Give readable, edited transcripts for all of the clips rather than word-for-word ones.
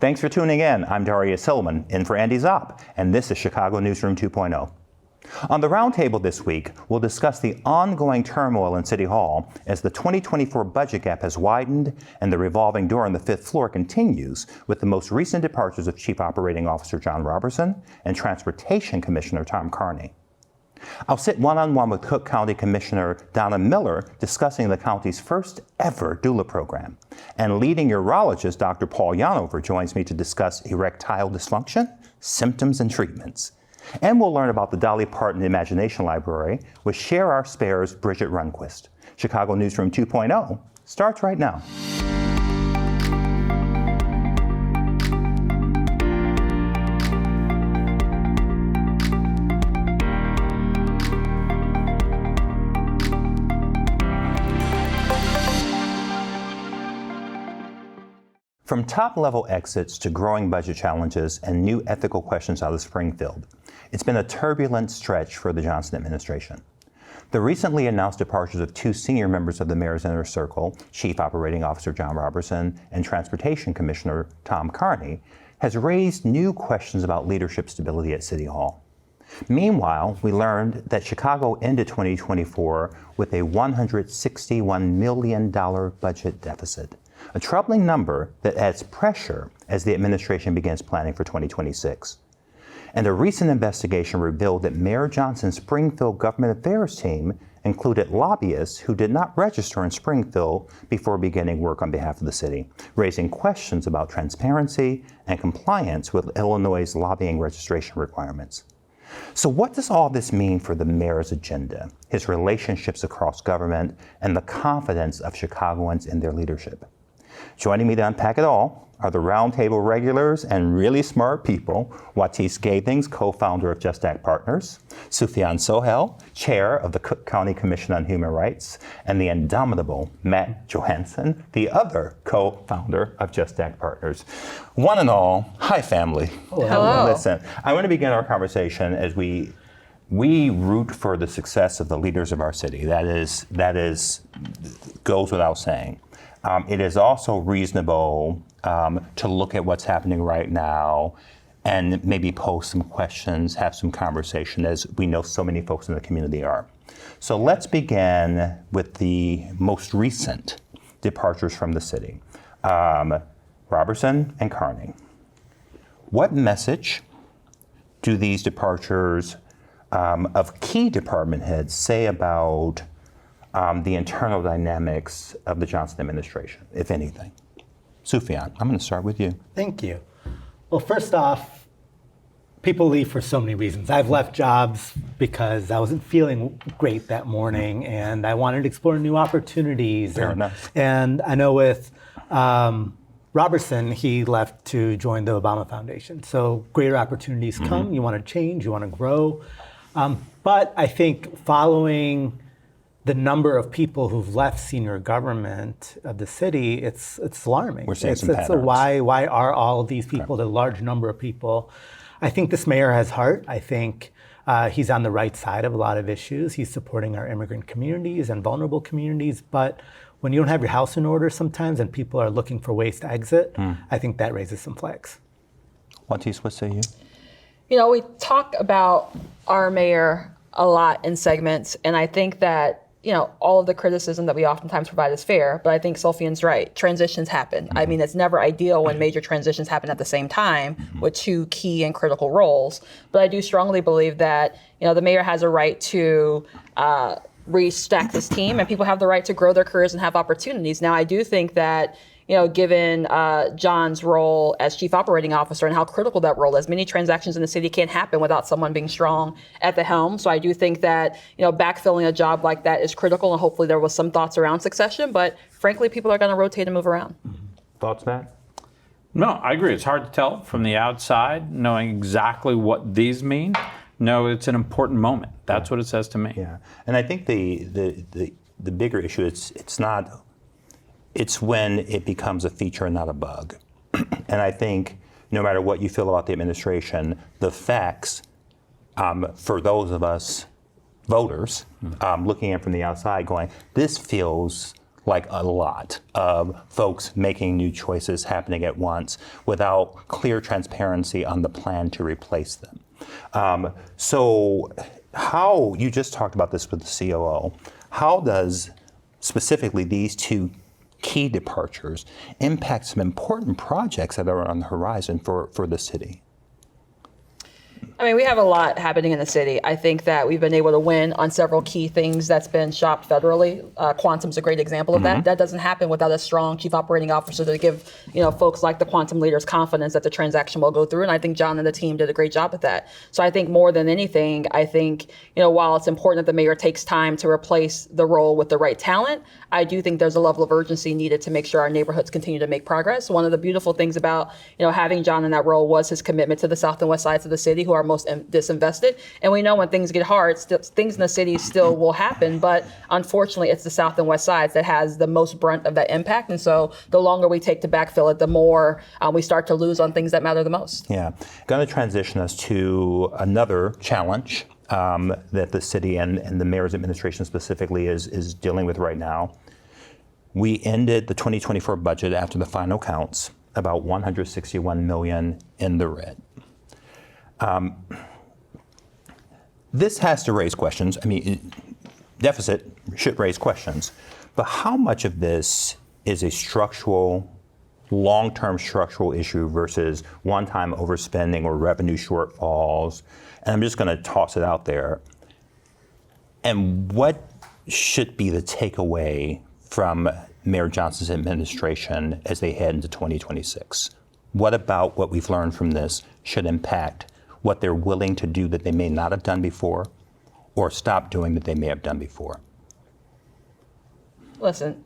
Thanks for tuning in. I'm Darrious Hilmon, in for Andy Zopp, and this is Chicago Newsroom 2.0. On the roundtable this week, we'll discuss the ongoing turmoil in City Hall as the 2024 budget gap has widened and the revolving door on the fifth floor continues with the most recent departures of Chief Operating Officer John Robertson and Transportation Commissioner Tom Carney. I'll sit one-on-one with Cook County Commissioner Donna Miller discussing the county's first ever Doula program. And leading urologist Dr. Paul Yonover joins me to discuss erectile dysfunction, symptoms, and treatments. And we'll learn about the Dolly Parton Imagination Library with Share Our Spares' Bridget Rundquist. Chicago Newsroom 2.0 starts right now. From top-level exits to growing budget challenges and new ethical questions out of Springfield, it's been a turbulent stretch for the Johnson administration. The recently announced departures of two senior members of the mayor's inner circle, Chief Operating Officer John Robertson and Transportation Commissioner Tom Carney, has raised new questions about leadership stability at City Hall. Meanwhile, we learned that Chicago ended 2024 with a $161 million budget deficit, a troubling number that adds pressure as the administration begins planning for 2026. And a recent investigation revealed that Mayor Johnson's Springfield government affairs team included lobbyists who did not register in Springfield before beginning work on behalf of the city, raising questions about transparency and compliance with Illinois' lobbying registration requirements. So what does all this mean for the mayor's agenda, his relationships across government, and the confidence of Chicagoans in their leadership? Joining me to unpack it all are the roundtable regulars and really smart people, Watis Gathings, co-founder of Just Act Partners, Sufjan Sohail, chair of the Cook County Commission on Human Rights, and the indomitable Matt Johansson, the other co-founder of Just Act Partners. One and all, hi family. Hello. Listen, I want to begin our conversation as we root for the success of the leaders of our city. That is goes without saying. It is also reasonable to look at what's happening right now and maybe pose some questions, have some conversation, as we know so many folks in the community are. So let's begin with the most recent departures from the city. Robertson and Carney. What message do these departures of key department heads say about the internal dynamics of the Johnson administration, if anything? Sufjan, I'm going to start with you. Thank you. Well, first off, people leave for so many reasons. I've left jobs because I wasn't feeling great that morning and I wanted to explore new opportunities. Fair enough. And I know with Robertson, he left to join the Obama Foundation. So greater opportunities come, you want to change, you want to grow. But I think following the number of people who've left senior government of the city, it's alarming. We're seeing some patterns. Why are all of these people, the large number of people? I think this mayor has heart. I think he's on the right side of a lot of issues. He's supporting our immigrant communities and vulnerable communities. But when you don't have your house in order sometimes and people are looking for ways to exit, I think that raises some flags. Watis, what say you? You know, we talk about our mayor a lot in segments, and I think that all of the criticism that we oftentimes provide is fair, but I think Sufjan's right. Transitions happen. I mean, it's never ideal when major transitions happen at the same time with two key and critical roles. But I do strongly believe that, the mayor has a right to restack this team, and people have the right to grow their careers and have opportunities. Now, I do think that, given John's role as chief operating officer and how critical that role is, many transactions in the city can't happen without someone being strong at the helm. So I do think that, backfilling a job like that is critical, and hopefully there was some thoughts around succession, but frankly, people are going to rotate and move around. Thoughts, Matt? No, I agree. It's hard to tell from the outside, knowing exactly what these mean. No, it's an important moment. That's what it says to me. Yeah, and I think the bigger issue, it's when it becomes a feature and not a bug. And I think no matter what you feel about the administration, the facts, for those of us voters, looking in from the outside going, this feels like a lot of folks making new choices happening at once without clear transparency on the plan to replace them. So how, you just talked about this with the COO, how does specifically these two key departures impact some important projects that are on the horizon for the city? I mean, we have a lot happening in the city. I think that we've been able to win on several key things that's been shopped federally. Quantum's a great example of that. That doesn't happen without a strong chief operating officer to give, folks like the quantum leaders confidence that the transaction will go through. And I think John and the team did a great job at that. So I think more than anything, I think, while it's important that the mayor takes time to replace the role with the right talent, I do think there's a level of urgency needed to make sure our neighborhoods continue to make progress. One of the beautiful things about, having John in that role was his commitment to the south and west sides of the city who are most disinvested. And we know when things get hard, things in the city still will happen. But unfortunately, it's the south and west sides that has the most brunt of that impact. And so the longer we take to backfill it, the more we start to lose on things that matter the most. Yeah. Going to transition us to another challenge that the city and the mayor's administration specifically is dealing with right now. We ended the 2024 budget after the final counts about $161 million in the red. This has to raise questions. I mean, deficit should raise questions, but how much of this is a structural, long-term structural issue versus one-time overspending or revenue shortfalls? And I'm just going to toss it out there. And what should be the takeaway from Mayor Johnson's administration as they head into 2026? What about what we've learned from this should impact what they're willing to do that they may not have done before, or stop doing that they may have done before? Listen,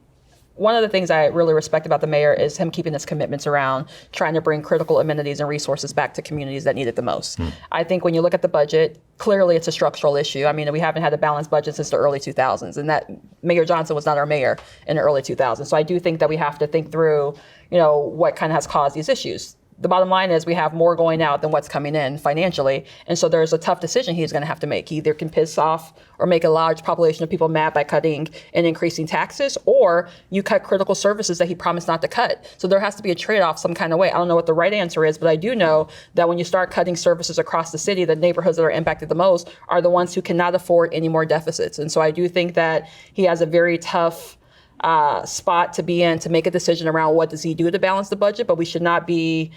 one of the things I really respect about the mayor is him keeping his commitments around trying to bring critical amenities and resources back to communities that need it the most. I think when you look at the budget, clearly it's a structural issue. I mean, we haven't had a balanced budget since the early 2000s, and that Mayor Johnson was not our mayor in the early 2000s. So I do think that we have to think through, what kind of has caused these issues. The bottom line is we have more going out than what's coming in financially. And so there's a tough decision he's going to have to make. He either can piss off or make a large population of people mad by cutting and increasing taxes, or you cut critical services that he promised not to cut. So there has to be a trade-off some kind of way. I don't know what the right answer is, but I do know that when you start cutting services across the city, the neighborhoods that are impacted the most are the ones who cannot afford any more deficits. And so I do think that he has a very tough spot to be in to make a decision around what does he do to balance the budget, but we should not be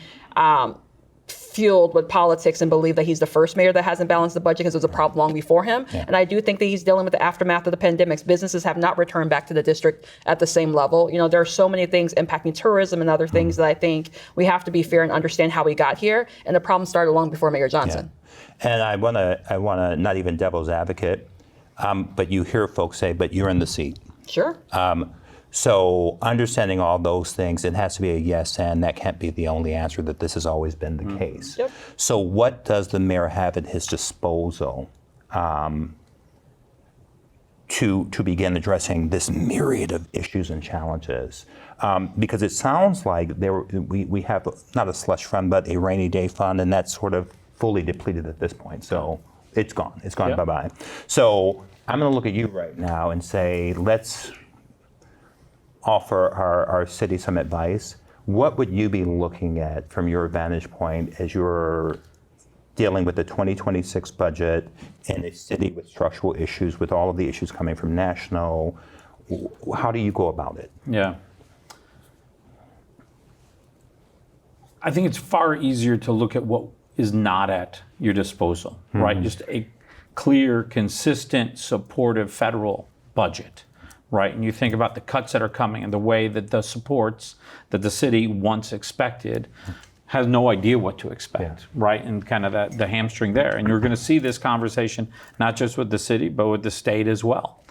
fueled with politics and believe that he's the first mayor that hasn't balanced the budget, because there's a problem long before him. Yeah. And I do think that he's dealing with the aftermath of the pandemics. Businesses have not returned back to the district at the same level. There are so many things impacting tourism and other things that I think we have to be fair and understand how we got here. And the problem started long before Mayor Johnson. Yeah. And I want to not even devil's advocate, but you hear folks say, but you're in the seat. Sure. So understanding all those things, it has to be a yes, and that can't be the only answer, that this has always been the case. Yep. So what does the mayor have at his disposal to begin addressing this myriad of issues and challenges? Because it sounds like we have not a slush fund, but a rainy day fund, and that's sort of fully depleted at this point. So it's gone. It's gone bye-bye. So I'm going to look at you right now and say, let's offer our city some advice. What would you be looking at from your vantage point as you're dealing with the 2026 budget in a city with structural issues, with all of the issues coming from national? How do you go about it? Yeah. I think it's far easier to look at what is not at your disposal, right? Just a clear, consistent, supportive federal budget. Right, and you think about the cuts that are coming and the way that the supports that the city once expected has no idea what to expect, right? And kind of the hamstring there. And you're going to see this conversation not just with the city, but with the state as well.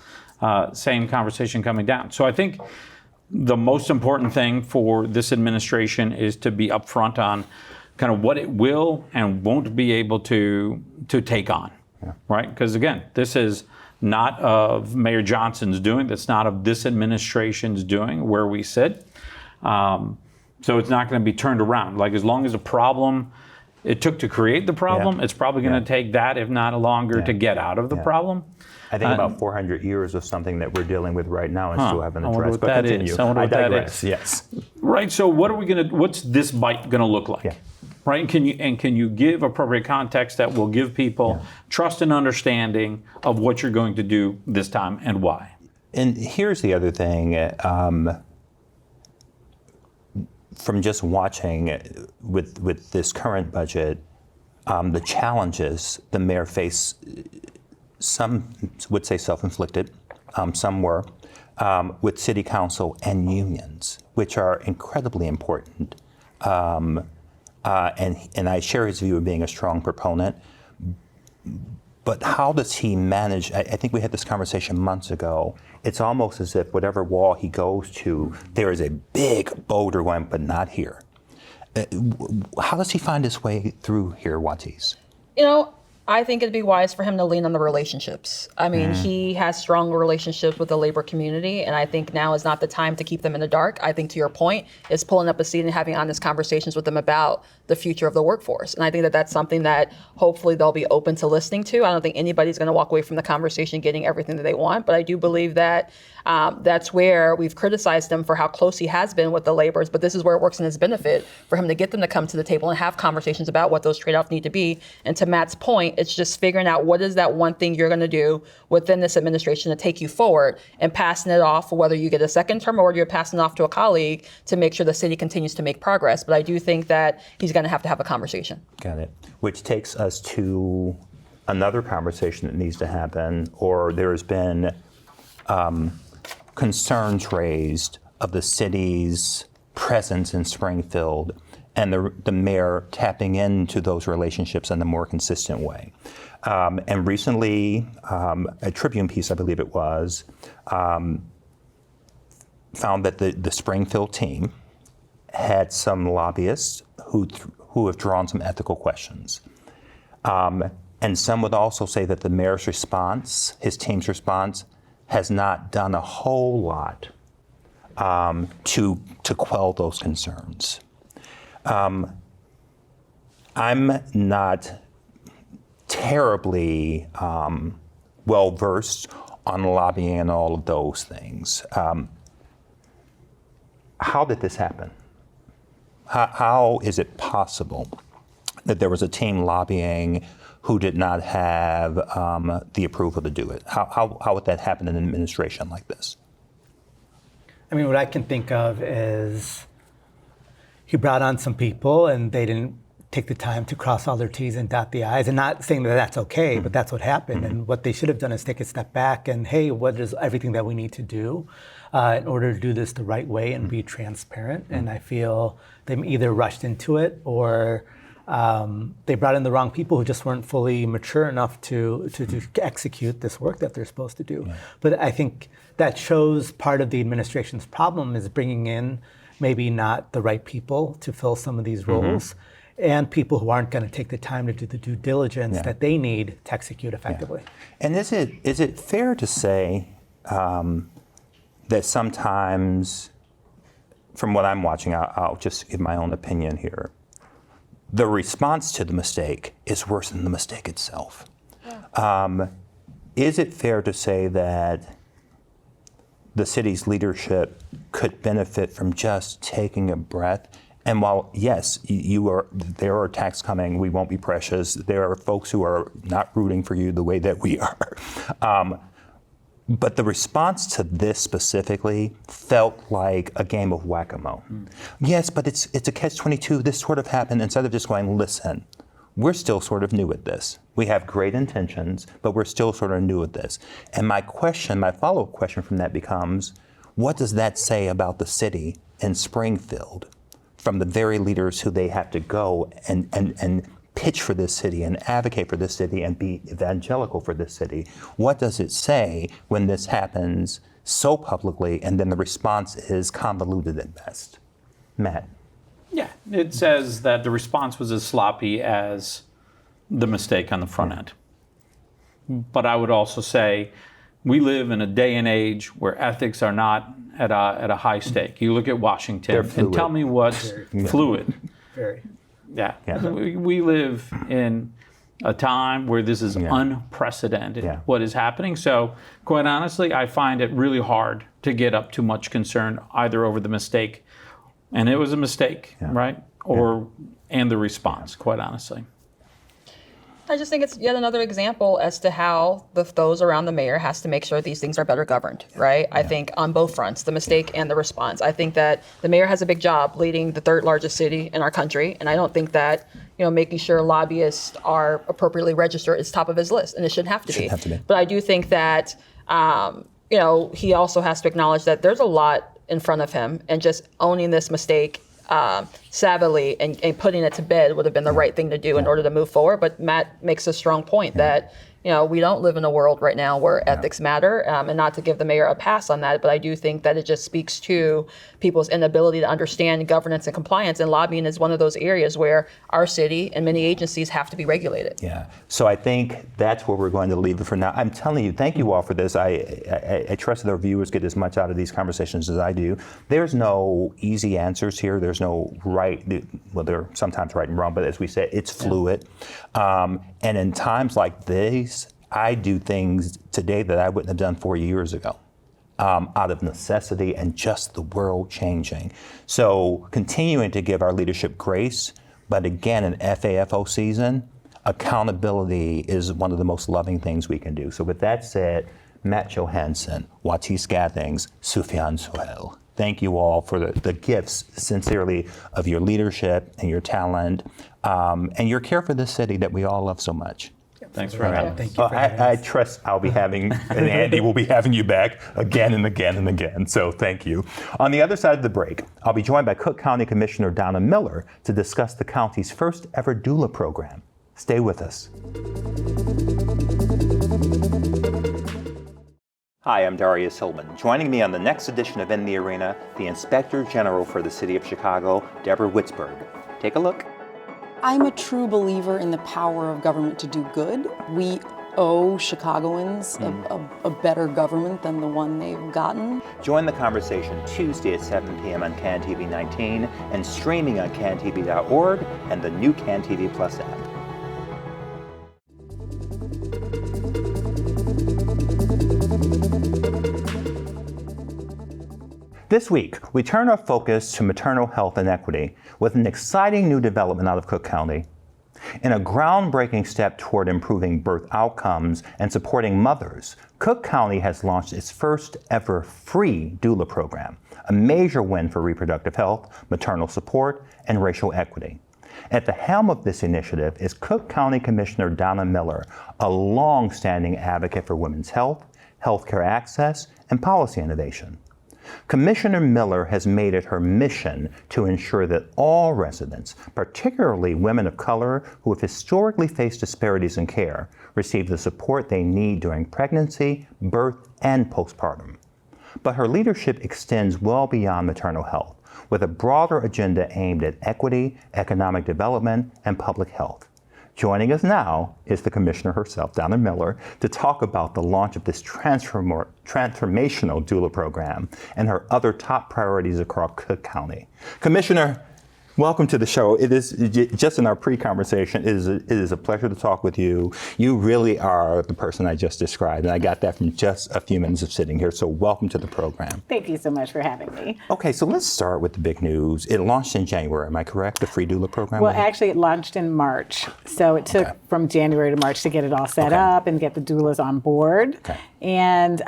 Same conversation coming down. So I think the most important thing for this administration is to be upfront on kind of what it will and won't be able to take on, right? Because again, this is not of Mayor Johnson's doing. That's not of this administration's doing where we sit. So it's not going to be turned around. Like, as long as a problem it took to create the problem, Yeah. it's probably going to take that, if not longer, to get out of the problem. I think about 400 years of something that we're dealing with right now and still haven't I wonder addressed. what But that continue. is. I wonder what that digress. is. Yes. Right. So what's this bite going to look like? Yeah. Right. Can you give appropriate context that will give people trust and understanding of what you're going to do this time and why? And here's the other thing. From just watching with this current budget, the challenges the mayor faced, some would say self-inflicted, some were, with city council and unions, which are incredibly important. And I share his view of being a strong proponent. But how does he manage? I think we had this conversation months ago. It's almost as if whatever wall he goes to, there is a big boulder going, but not here. How does he find his way through here, Watis? You know, I think it'd be wise for him to lean on the relationships. I mean, he has strong relationships with the labor community, and I think now is not the time to keep them in the dark. I think, to your point, is pulling up a seat and having honest conversations with them about the future of the workforce. And I think that that's something that hopefully they'll be open to listening to. I don't think anybody's going to walk away from the conversation getting everything that they want, but I do believe that that's where we've criticized him for how close he has been with the laborers, but this is where it works in his benefit for him to get them to come to the table and have conversations about what those trade-offs need to be. And to Matt's point, it's just figuring out what is that one thing you're going to do within this administration to take you forward and passing it off, whether you get a second term or whether you're passing it off to a colleague to make sure the city continues to make progress. But I do think that he's going to have a conversation. Got it. Which takes us to another conversation that needs to happen, or there's been concerns raised of the city's presence in Springfield and the mayor tapping into those relationships in a more consistent way. And recently, a Tribune piece, I believe it was, found that the Springfield team had some lobbyists who have drawn some ethical questions. And some would also say that the mayor's response, his team's response, has not done a whole lot to quell those concerns. I'm not terribly well versed on lobbying and all of those things. How did this happen? How is it possible that there was a team lobbying who did not have the approval to do it? How would that happen in an administration like this? I mean, what I can think of is he brought on some people and they didn't take the time to cross all their T's and dot the I's, and not saying that that's okay, but that's what happened. And what they should have done is take a step back and, hey, what is everything that we need to do in order to do this the right way and be transparent? And I feel they either rushed into it or they brought in the wrong people who just weren't fully mature enough to execute this work that they're supposed to do. Yeah. But I think that shows part of the administration's problem is bringing in maybe not the right people to fill some of these roles, and people who aren't going to take the time to do the due diligence that they need to execute effectively. Yeah. And is it fair to say that sometimes, from what I'm watching, I'll just give my own opinion here, the response to the mistake is worse than the mistake itself? Yeah. Is it fair to say that the city's leadership could benefit from just taking a breath? And while, yes, there are attacks coming, we won't be precious, there are folks who are not rooting for you the way that we are. But the response to this specifically felt like a game of whack-a-mole. Yes, but it's a catch-22. This sort of happened. Instead of just going, listen, we're still sort of new at this. We have great intentions, but we're still sort of new at this. And my follow-up question from that becomes, what does that say about the city in Springfield from the very leaders who they have to go and pitch for this city and advocate for this city and be evangelical for this city? What does it say when this happens so publicly and then the response is convoluted at best? Matt? Yeah, it says that the response was as sloppy as the mistake on the front end. But I would also say we live in a day and age where ethics are not at a high stake. You look at Washington and tell me what's fluid. Very. Yeah. Yeah. We live in a time where this is unprecedented, Yeah. what is happening. So quite honestly, I find it really hard to get up too much concern either over the mistake, and it was a mistake, right? And the response, quite honestly. I just think it's yet another example as to how those around the mayor has to make sure these things are better governed, right? I think on both fronts, the mistake and the response. I think that the mayor has a big job leading the third largest city in our country, and I don't think that making sure lobbyists are appropriately registered is top of his list, and it shouldn't have to be. But I do think that he also has to acknowledge that there's a lot in front of him, and just owning this mistake savvily and putting it to bed would have been the right thing to do in order to move forward. But Matt makes a strong point that we don't live in a world right now where ethics matter, and not to give the mayor a pass on that, but I do think that it just speaks to people's inability to understand governance and compliance, and lobbying is one of those areas where our city and many agencies have to be regulated. Yeah, so I think that's where we're going to leave it for now. I'm telling you, thank you all for this. I trust that our viewers get as much out of these conversations as I do. There's no easy answers here. There's no right, well, they're sometimes right and wrong, but as we said, it's fluid. And in times like these, I do things today that I wouldn't have done 4 years ago. Out of necessity and just the world changing. So continuing to give our leadership grace, but again, in FAFO season, accountability is one of the most loving things we can do. So with that said, Matt Johansson, Watis Gathings, Sufjan Sohail, thank you all for the gifts, sincerely, of your leadership and your talent and your care for this city that we all love so much. Thanks for having us. Thank you for having us. I trust I'll be having, and Andy will be having you back again and again and again. So thank you. On the other side of the break, I'll be joined by Cook County Commissioner Donna Miller to discuss the county's first ever doula program. Stay with us. Hi, I'm Darrious Hilmon. Joining me on the next edition of In the Arena, the Inspector General for the City of Chicago, Deborah Witzberg. Take a look. I'm a true believer in the power of government to do good. We owe Chicagoans a better government than the one they've gotten. Join the conversation Tuesday at 7 p.m. on CAN TV 19 and streaming on cantv.org and the new CAN TV Plus app. This week, we turn our focus to maternal health and equity with an exciting new development out of Cook County. In a groundbreaking step toward improving birth outcomes and supporting mothers, Cook County has launched its first ever free doula program, a major win for reproductive health, maternal support, and racial equity. At the helm of this initiative is Cook County Commissioner Donna Miller, a long-standing advocate for women's health, healthcare access, and policy innovation. Commissioner Miller has made it her mission to ensure that all residents, particularly women of color who have historically faced disparities in care, receive the support they need during pregnancy, birth, and postpartum. But her leadership extends well beyond maternal health, with a broader agenda aimed at equity, economic development, and public health. Joining us now is the Commissioner herself, Donna Miller, to talk about the launch of this transformational doula program and her other top priorities across Cook County. Commissioner, welcome to the show. It is just in our pre-conversation, it is a pleasure to talk with you. You really are the person I just described, and I got that from just a few minutes of sitting here, so welcome to the program. Thank you so much for having me. Okay, so let's start with the big news. It launched in January, am I correct, the free doula program? Well, actually, it launched in March, so it took from January to March to get it all set up and get the doulas on board. Okay. And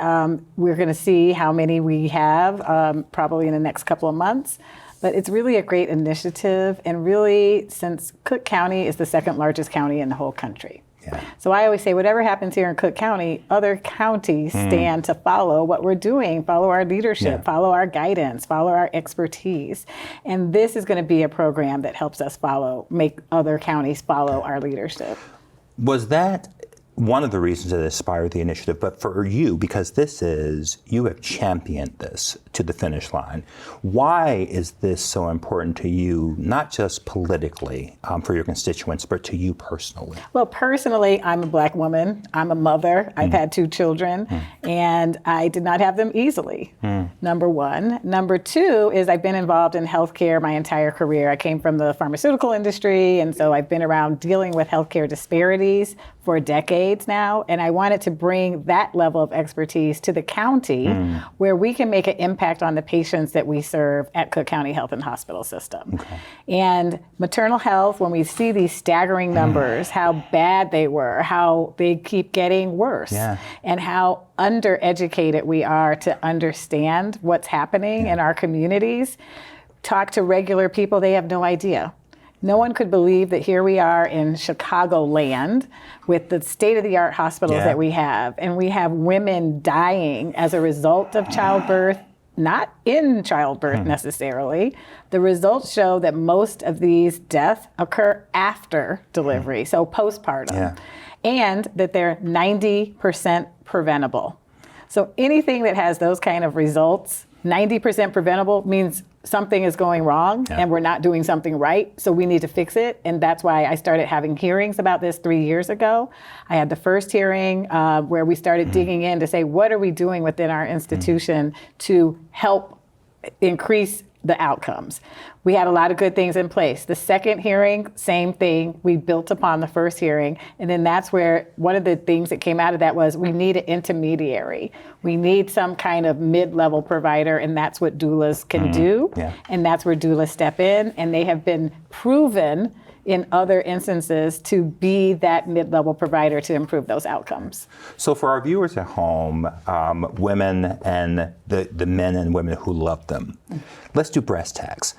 we're going to see how many we have probably in the next couple of months. But it's really a great initiative, and really, since Cook County is the second largest county in the whole country. Yeah. So I always say, whatever happens here in Cook County, other counties stand to follow what we're doing, follow our leadership, follow our guidance, follow our expertise. And this is going to be a program that helps us make other counties follow our leadership. Was that one of the reasons that inspired the initiative, but for you, because you have championed this to the finish line. Why is this so important to you, not just politically for your constituents, but to you personally? Well, personally, I'm a Black woman. I'm a mother. I've had 2 children, and I did not have them easily, number one. Number two is I've been involved in healthcare my entire career. I came from the pharmaceutical industry, and so I've been around dealing with healthcare disparities for decades now, and I wanted to bring that level of expertise to the county where we can make an impact on the patients that we serve at Cook County Health and Hospital System. Okay. And maternal health, when we see these staggering numbers, how bad they were, how they keep getting worse, and how undereducated we are to understand what's happening in our communities. Talk to regular people, they have no idea. No one could believe that here we are in Chicagoland with the state-of-the-art hospitals that we have, and we have women dying as a result of childbirth, not in childbirth necessarily. The results show that most of these deaths occur after delivery, so postpartum, and that they're 90% preventable. So anything that has those kind of results, 90% preventable, means something is going wrong and we're not doing something right, so we need to fix it. And that's why I started having hearings about this 3 years ago. I had the first hearing where we started digging in to say, what are we doing within our institution to help increase the outcomes? We had a lot of good things in place. The second hearing, same thing. We built upon the first hearing. And then that's where one of the things that came out of that was we need an intermediary. We need some kind of mid-level provider, and that's what doulas can do. And that's where doulas step in. And they have been proven in other instances to be that mid-level provider to improve those outcomes. So for our viewers at home, women and the men and women who love them, let's do breast tax.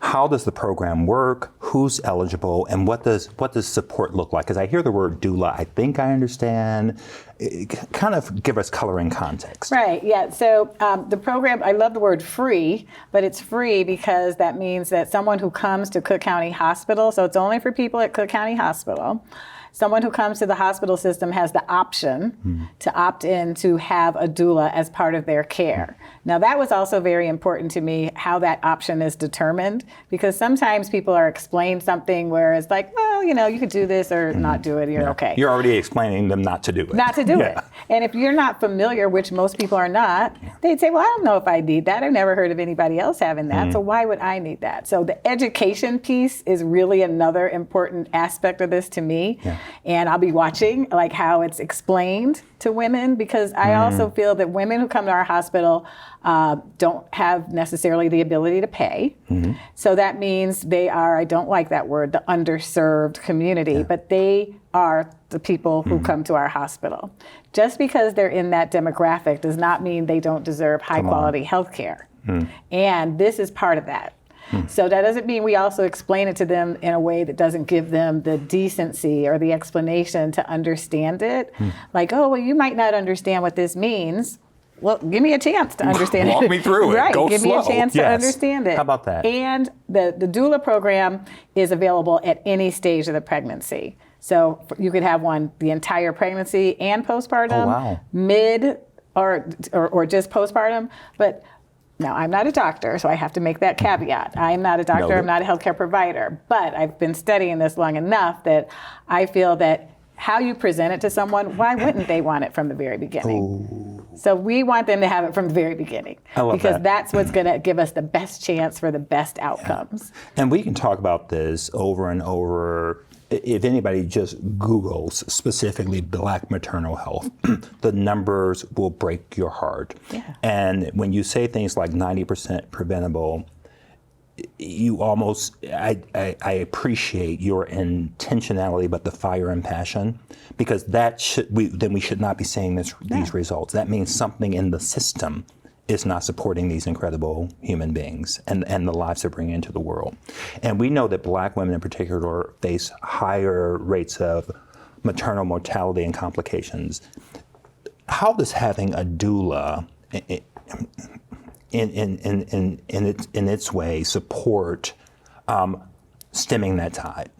How does the program work? Who's eligible? And what does support look like? Because I hear the word doula, I think I understand. Kind of give us color and context. Right, yeah. So the program, I love the word free, but it's free because that means that someone who comes to Cook County Hospital, so it's only for people at Cook County Hospital, someone who comes to the hospital system has the option to opt in to have a doula as part of their care. Now that was also very important to me, how that option is determined, because sometimes people are explained something where it's like, well, you could do this or not do it, you're okay. You're already explaining them not to do it. Not to do it. And if you're not familiar, which most people are not, they'd say, well, I don't know if I need that. I've never heard of anybody else having that, so why would I need that? So the education piece is really another important aspect of this to me. And I'll be watching like how it's explained to women, because I also feel that women who come to our hospital don't have necessarily the ability to pay. So that means they are, I don't like that word, the underserved community, but they are the people who come to our hospital. Just because they're in that demographic does not mean they don't deserve high quality health care. And this is part of that. So that doesn't mean we also explain it to them in a way that doesn't give them the decency or the explanation to understand it. Like, oh, well, you might not understand what this means. Well, give me a chance to understand it. Walk me through it. Right, Go give slow. me a chance to understand it. How about that? And the doula program is available at any stage of the pregnancy. So you could have one the entire pregnancy and postpartum, mid or just postpartum. But now, I'm not a doctor, so I have to make that caveat. I'm not a doctor, I'm not a healthcare provider, but I've been studying this long enough that I feel that how you present it to someone, why wouldn't they want it from the very beginning? So we want them to have it from the very beginning, because that's what's going to give us the best chance for the best outcomes. And we can talk about this over and over. If anybody just Googles specifically Black maternal health, the numbers will break your heart. And when you say things like 90% preventable, you almost, I appreciate your intentionality, but the fire and passion, because then we should not be seeing these results. That means something in the system is not supporting these incredible human beings and the lives they're bringing into the world. And we know that Black women in particular face higher rates of maternal mortality and complications. How does having a doula in its way support stemming that tide?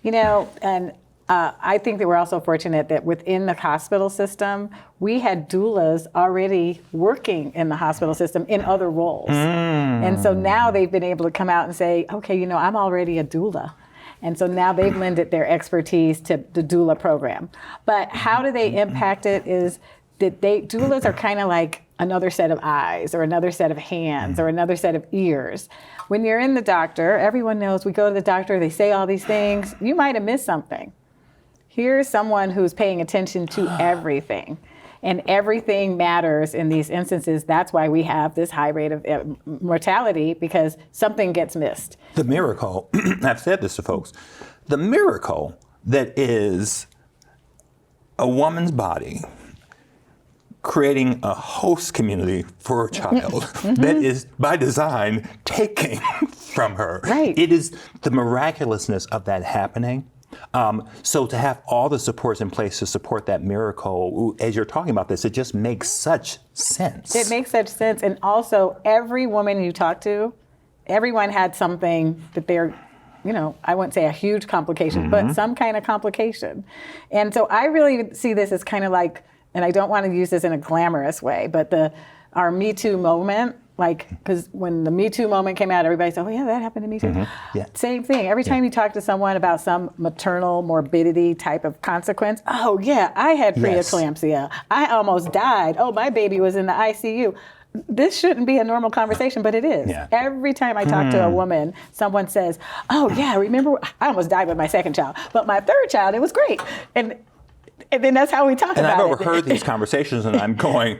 And I think that we're also fortunate that within the hospital system, we had doulas already working in the hospital system in other roles. And so now they've been able to come out and say, okay, you know, I'm already a doula. And so now they've lended their expertise to the doula program. But how do they impact it is that doulas are kind of like another set of eyes or another set of hands or another set of ears. When you're in the doctor, everyone knows we go to the doctor, they say all these things, you might have missed something. Here's someone who's paying attention to everything. And everything matters in these instances. That's why we have this high rate of mortality, because something gets missed. The miracle, I've said this to folks, the miracle that is a woman's body creating a host community for a child that is by design taking from her. Right. It is the miraculousness of that happening. So to have all the supports in place to support that miracle, as you're talking about this, it just makes such sense. It makes such sense. And also, every woman you talk to, everyone had something that they're, you know, I wouldn't say a huge complication, but some kind of complication. And so I really see this as kind of like, and I don't want to use this in a glamorous way, but our Me Too moment, like, because when the Me Too moment came out, everybody said, oh yeah, that happened to me too. Yeah. Same thing. Every time you talk to someone about some maternal morbidity type of consequence, oh yeah, I had preeclampsia. I almost died. Oh, my baby was in the ICU. This shouldn't be a normal conversation, but it is. Yeah. Every time I talk to a woman, someone says, oh yeah, remember, I almost died with my second child, but my third child, it was great. And then that's how we talk And about it. I've overheard these conversations and I'm going,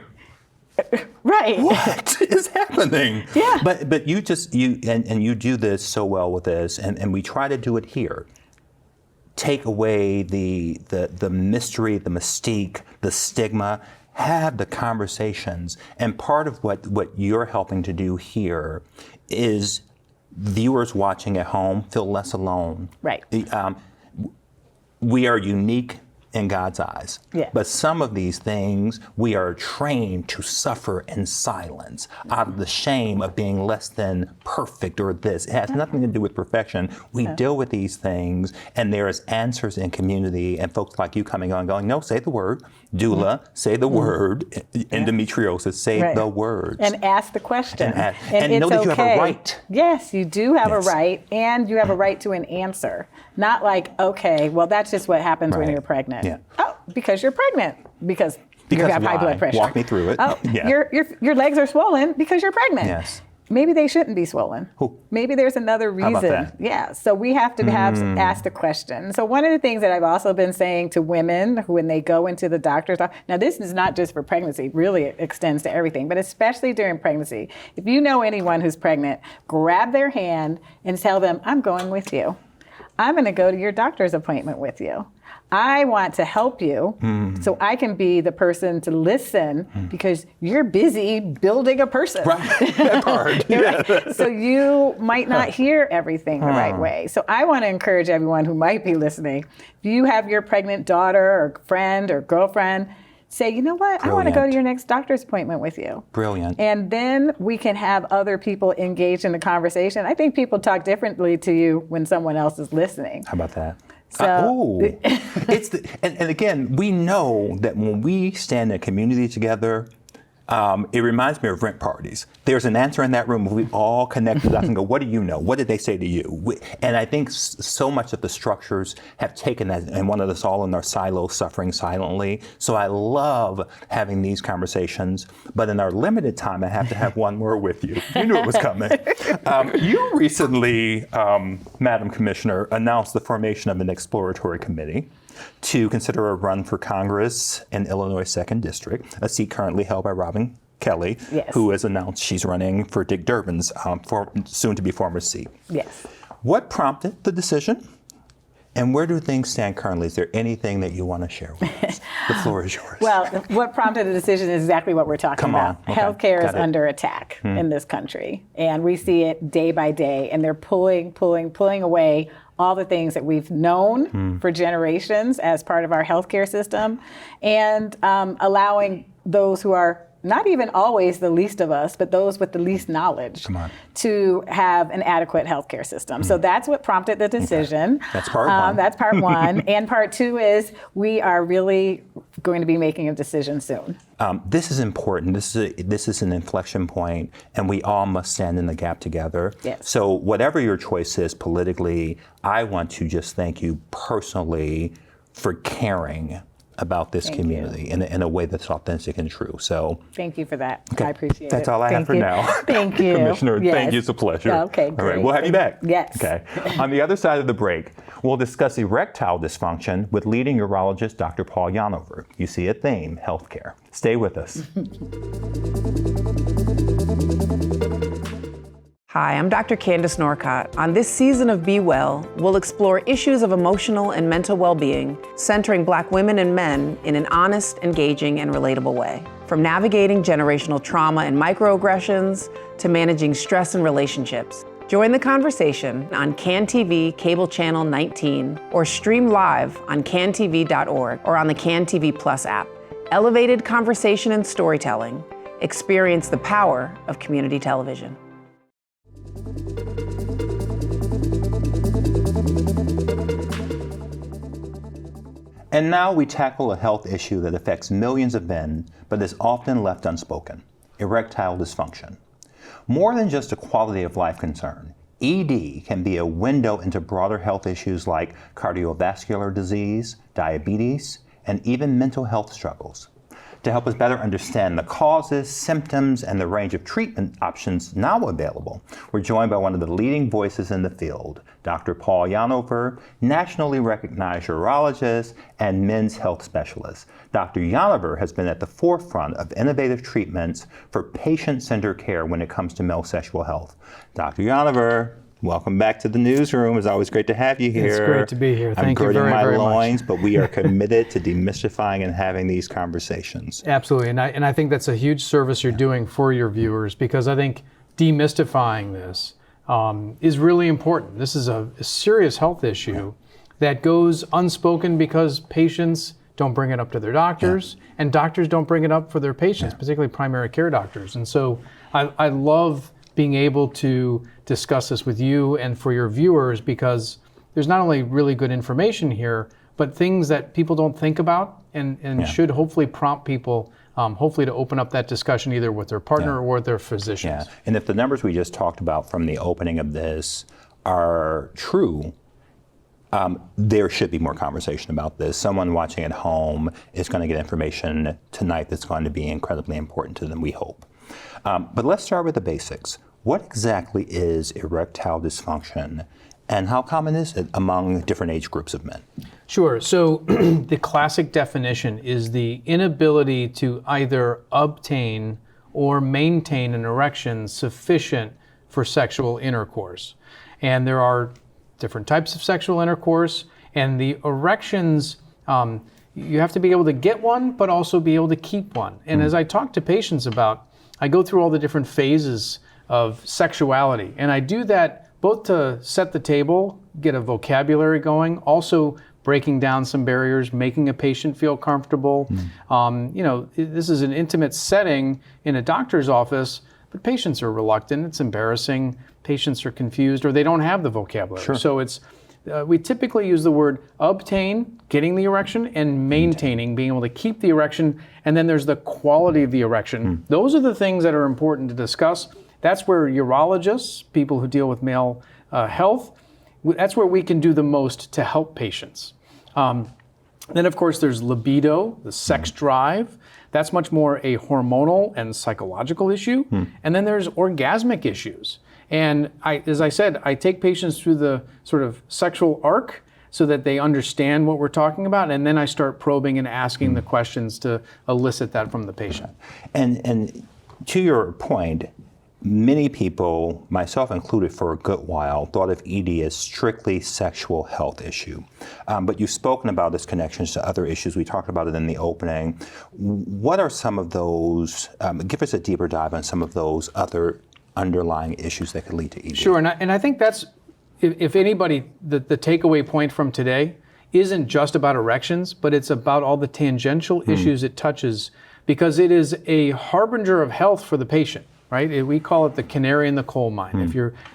right. what is happening? Yeah. But you do this so well with this, and we try to do it here. Take away the mystery, the mystique, the stigma, have the conversations. And part of what you're helping to do here is viewers watching at home feel less alone. Right. We are unique in God's eyes. Yeah. But some of these things we are trained to suffer in silence out of the shame of being less than perfect or this. It has nothing to do with perfection. We deal with these things, and there is answers in community and folks like you coming on going, no, say the word. Doula, say the word. Endometriosis, say the word. And ask the question. And know that you have a right. Yes, you do have a right, and you have a right to an answer. Not like, okay, well, that's just what happens when you're pregnant. Yeah. Oh, because you're pregnant. Because you have high blood pressure. Walk me through it. Oh, Yeah. your legs are swollen because you're pregnant. Yes. Maybe they shouldn't be swollen. Maybe there's another reason. How about that? Yeah. So we have to ask the question. So one of the things that I've also been saying to women when they go into the doctor's office, now this is not just for pregnancy, really it extends to everything, but especially during pregnancy. If you know anyone who's pregnant, grab their hand and tell them, I'm going with you. I'm going to go to your doctor's appointment with you. I want to help you so I can be the person to listen because you're busy building a person. Right, that part. Right? So you might not hear everything the right way. So I want to encourage everyone who might be listening, if you have your pregnant daughter or friend or girlfriend, say, you know what, I want to go to your next doctor's appointment with you. Brilliant. And then we can have other people engage in the conversation. I think people talk differently to you when someone else is listening. How about that? So, and again, we know that when we stand in a community together, it reminds me of rent parties. There's an answer in that room. We all connect the dots and go, what do you know? What did they say to you? And I think so much of the structures have taken that and wanted us all in our silos suffering silently. So I love having these conversations. But in our limited time, I have to have one more with you. You knew it was coming. You recently, Madam Commissioner, announced the formation of an exploratory committee to consider a run for Congress in Illinois 2nd District, a seat currently held by Robin Kelly, who has announced she's running for Dick Durbin's soon-to-be former seat. Yes. What prompted the decision, and where do things stand currently? Is there anything that you want to share with us? The floor is yours. Well, what prompted the decision is exactly what we're talking about. Okay. Healthcare is under attack in this country, and we see it day by day, and they're pulling away all the things that we've known for generations as part of our healthcare system, and allowing those who are not even always the least of us, but those with the least knowledge to have an adequate healthcare system. So that's what prompted the decision. Okay. That's part one. That's part one. And part two is we are really going to be making a decision soon. This is important. This is an inflection point, and we all must stand in the gap together. Yes. So whatever your choice is politically, I want to just thank you personally for caring about this community in a way that's authentic and true. So thank you for that. okay. I appreciate it. That's all I have for now. Thank you. Commissioner, Yes. thank you. It's a pleasure. Okay, All right, great. we'll have you back. Yes. Okay. On the other side of the break, we'll discuss erectile dysfunction with leading urologist Dr. Paul Yonover. You see a theme, healthcare. Stay with us. Hi, I'm Dr. Candace Norcott. On this season of Be Well, we'll explore issues of emotional and mental well-being, centering Black women and men in an honest, engaging, and relatable way. From navigating generational trauma and microaggressions to managing stress in relationships. Join the conversation on CAN TV Cable Channel 19 or stream live on cantv.org or on the CAN TV Plus app. Elevated conversation and storytelling. Experience the power of community television. And now we tackle a health issue that affects millions of men, but is often left unspoken: erectile dysfunction. More than just a quality of life concern, ED can be a window into broader health issues like cardiovascular disease, diabetes, and even mental health struggles. To help us better understand the causes, symptoms, and the range of treatment options now available, we're joined by one of the leading voices in the field, Dr. Paul Yonover, nationally recognized urologist and men's health specialist. Dr. Yonover has been at the forefront of innovative treatments for patient-centered care when it comes to male sexual health. Dr. Yonover, welcome back to the newsroom. It's always great to have you here. It's great to be here. Thank you I'm girding very my loins, much. but we are committed to demystifying and having these conversations. Absolutely, and I think that's a huge service you're doing for your viewers, because I think demystifying this is really important. This is a serious health issue that goes unspoken because patients don't bring it up to their doctors, and doctors don't bring it up for their patients, particularly primary care doctors. And so I love being able to discuss this with you and for your viewers, because there's not only really good information here, but things that people don't think about and should hopefully prompt people hopefully to open up that discussion either with their partner or with their physicians. Yeah, and if the numbers we just talked about from the opening of this are true, there should be more conversation about this. Someone watching at home is going to get information tonight that's going to be incredibly important to them, we hope. But let's start with the basics. What exactly is erectile dysfunction, and how common is it among different age groups of men? Sure. So the classic definition is the inability to either obtain or maintain an erection sufficient for sexual intercourse. And there are different types of sexual intercourse, and the erections, you have to be able to get one, but also be able to keep one. And as I talk to patients about, I go through all the different phases of sexuality, and I do that both to set the table, get a vocabulary going, also breaking down some barriers, making a patient feel comfortable. This is an intimate setting in a doctor's office, but patients are reluctant, it's embarrassing, patients are confused, or they don't have the vocabulary. Sure. So it's we typically use the word obtain, getting the erection, and maintaining, being able to keep the erection, and then there's the quality of the erection. Those are the things that are important to discuss. That's where urologists, people who deal with male health, that's where we can do the most to help patients. Then, of course, there's libido, the sex drive. That's much more a hormonal and psychological issue. And then there's orgasmic issues. And as I said, I take patients through the sort of sexual arc so that they understand what we're talking about, and then I start probing and asking the questions to elicit that from the patient. And to your point, many people, myself included for a good while, thought of ED as strictly sexual health issue. But you've spoken about its connections to other issues. We talked about it in the opening. What are some of those, give us a deeper dive on some of those other underlying issues that could lead to ED. Sure, and I think that's, if anybody, the takeaway point from today isn't just about erections, but it's about all the tangential issues it touches because it is a harbinger of health for the patient, right? We call it the canary in the coal mine.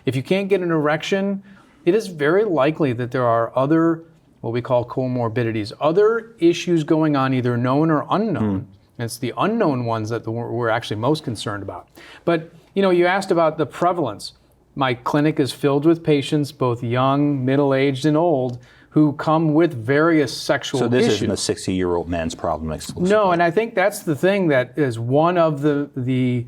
If you can't get an erection, it is very likely that there are other, what we call comorbidities, other issues going on, either known or unknown. And it's the unknown ones that we're actually most concerned about. But you asked about the prevalence. My clinic is filled with patients, both young, middle-aged, and old, who come with various sexual issues. So this isn't a 60-year-old man's problem exclusively? No, and I think that's the thing that is one of the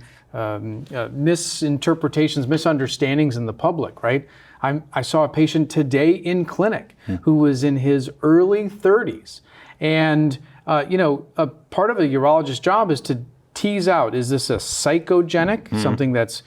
misinterpretations, misunderstandings in the public, right? I saw a patient today in clinic who was in his early 30s. And, a part of a urologist's job is to tease out, is this a psychogenic, something that's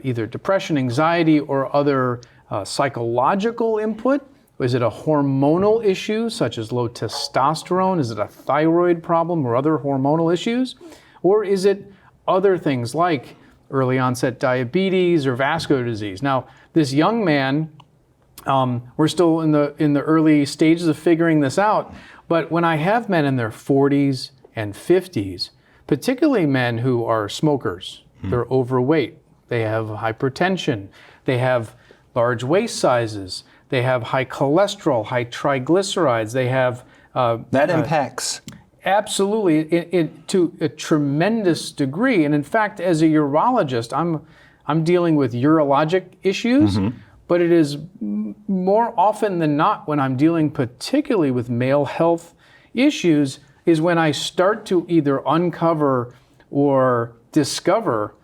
either depression, anxiety, or other psychological input? Is it a hormonal issue, such as low testosterone? Is it a thyroid problem or other hormonal issues? Or is it other things like early onset diabetes or vascular disease? Now, this young man, we're still in the early stages of figuring this out, but when I have men in their 40s and 50s, particularly men who are smokers, they're overweight, they have hypertension, they have large waist sizes, they have high cholesterol, high triglycerides, they have... that impacts... Absolutely, to a tremendous degree. And in fact, as a urologist, I'm dealing with urologic issues, but it is more often than not when I'm dealing particularly with male health issues is when I start to either uncover or discover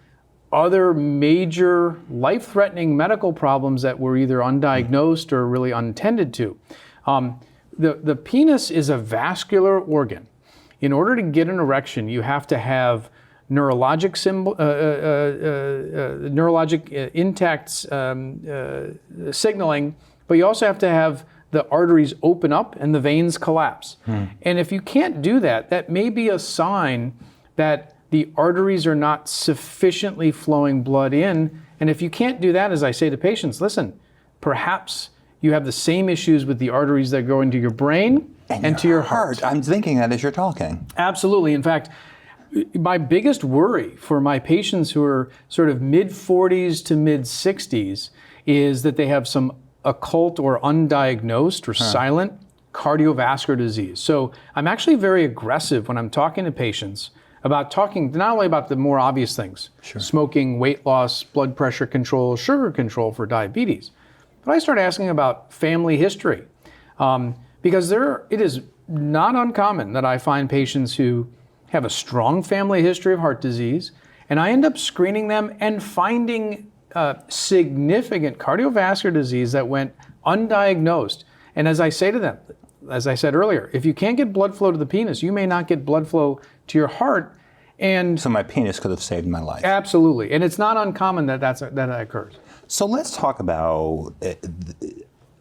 other major life-threatening medical problems that were either undiagnosed or really untended to. The penis is a vascular organ. In order to get an erection, you have to have neurologic intact signaling, but you also have to have the arteries open up and the veins collapse. And if you can't do that, that may be a sign that the arteries are not sufficiently flowing blood in. And if you can't do that, as I say to patients, listen, perhaps you have the same issues with the arteries that go into your brain and to your heart. I'm thinking that as you're talking. Absolutely. In fact, my biggest worry for my patients who are sort of mid-40s to mid-60s is that they have some occult or undiagnosed or silent cardiovascular disease. So I'm actually very aggressive when I'm talking to patients about talking not only about the more obvious things, smoking, weight loss, blood pressure control, sugar control for diabetes, but I start asking about family history. Because it is not uncommon that I find patients who have a strong family history of heart disease, and I end up screening them and finding significant cardiovascular disease that went undiagnosed. And as I say to them, as I said earlier, if you can't get blood flow to the penis, you may not get blood flow to your heart. And so my penis could have saved my life. Absolutely. And it's not uncommon that that occurs. So let's talk about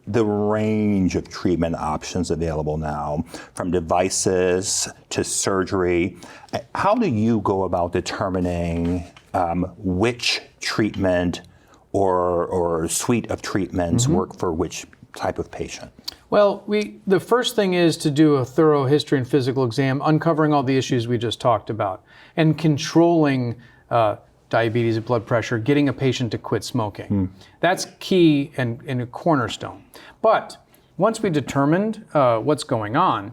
the range of treatment options available now, from devices to surgery. How do you go about determining which treatment or suite of treatments work for which type of patient? Well, the first thing is to do a thorough history and physical exam, uncovering all the issues we just talked about, and controlling diabetes and blood pressure, getting a patient to quit smoking. That's key and a cornerstone. But once we determined what's going on,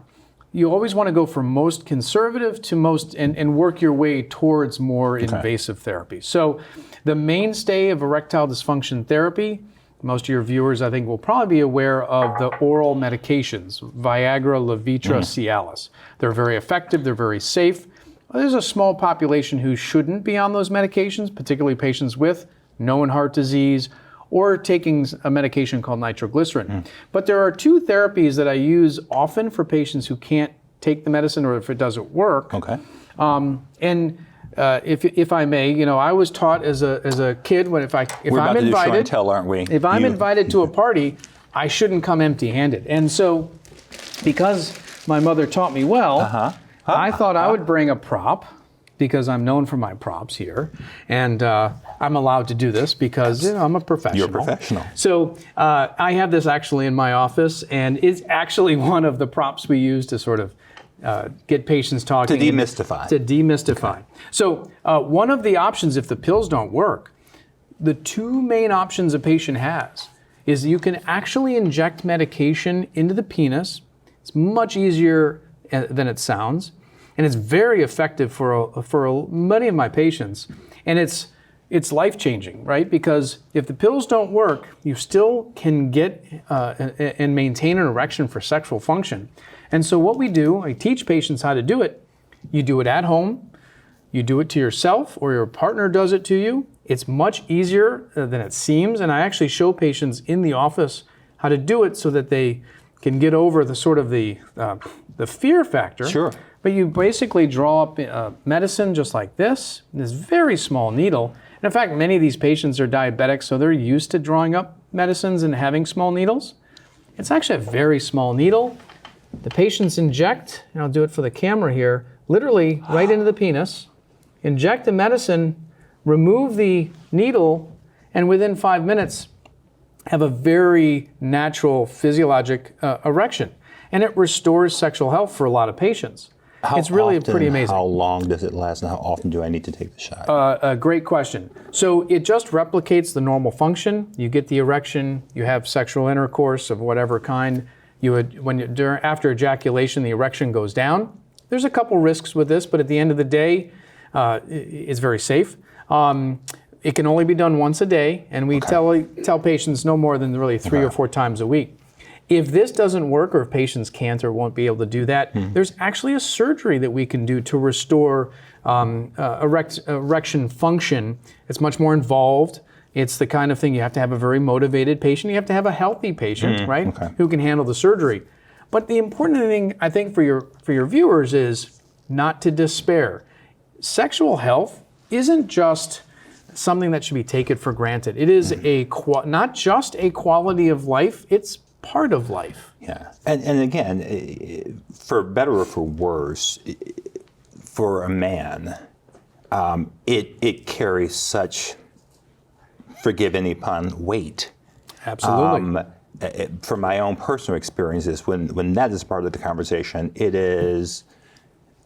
you always want to go from most conservative to most, and work your way towards more invasive therapy. So the mainstay of erectile dysfunction therapy, most of your viewers, I think, will probably be aware of the oral medications, Viagra, Levitra, Cialis. They're very effective, they're very safe. There's a small population who shouldn't be on those medications, particularly patients with known heart disease or taking a medication called nitroglycerin. But there are two therapies that I use often for patients who can't take the medicine or if it doesn't work. If I may, I was taught as a kid when if I'm invited, aren't we? If I'm invited to a party, I shouldn't come empty-handed. And so, because my mother taught me well, I thought I would bring a prop, because I'm known for my props here, and I'm allowed to do this because I'm a professional. You're a professional. So I have this actually in my office, and it's actually one of the props we use to sort of get patients talking. To demystify. To demystify. So one of the options, if the pills don't work, the two main options a patient has is you can actually inject medication into the penis. It's much easier than it sounds, and it's very effective for many of my patients. And it's life-changing, right? Because if the pills don't work, you still can get and maintain an erection for sexual function. And so what we do, I teach patients how to do it. You do it at home. You do it to yourself, or your partner does it to you. It's much easier than it seems, and I actually show patients in the office how to do it so that they can get over the sort of the fear factor. Sure. But you basically draw up medicine just like this very small needle. And in fact, many of these patients are diabetic, so they're used to drawing up medicines and having small needles. It's actually a very small needle. The patients inject, and I'll do it for the camera here, literally right into the penis, inject the medicine, remove the needle, and within 5 minutes have a very natural physiologic erection. And it restores sexual health for a lot of patients. It's really pretty amazing. How long does it last, and how often do I need to take the shot? A great question. So it just replicates the normal function. You get the erection, you have sexual intercourse of whatever kind. After ejaculation, the erection goes down. There's a couple risks with this, but at the end of the day, it's very safe. It can only be done once a day, and we tell patients no more than really 3 or 4 times a week. If this doesn't work, or if patients can't or won't be able to do that, there's actually a surgery that we can do to restore erection function. It's much more involved. It's the kind of thing you have to have a very motivated patient. You have to have a healthy patient, right, who can handle the surgery. But the important thing, I think, for your viewers is not to despair. Sexual health isn't just something that should be taken for granted. It is not just a quality of life, it's part of life. Yeah, and again, for better or for worse, for a man, it carries such, forgive any pun, weight. Absolutely. From my own personal experiences, when that is part of the conversation,